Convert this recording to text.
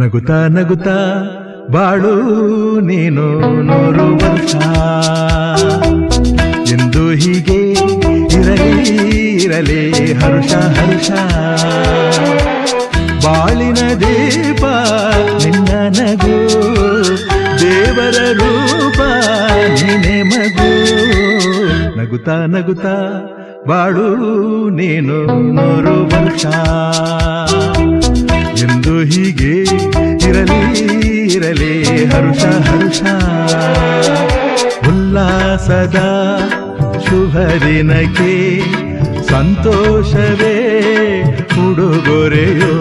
ನಗುತ್ತಾ ನಗುತ್ತಾ ಬಾಳು ನೀನು 100 ವರ್ಷ ಎಂದು ಹೀಗೆ ಇರಲಿ ಹರುಷ ಹರುಷ ಬಾಳಿನ ದೀಪ ನಿನ್ನ ನಗು ದೇವರ ರೂಪ ನೀನೆ ಮಗು ನಗುತ್ತಾ ನಗುತ್ತಾ ಬಾಳು ನೀನು 100 ವರ್ಷ ಎಂದು ಹೀಗೆ ಇರಲಿ ಹರುಷ ಹರುಷ ಉಲ್ಲಾಸದ ಶುಭ ದಿನಕ್ಕೆ ಸಂತೋಷವೇ ಉಡುಗೊರೆಯೋ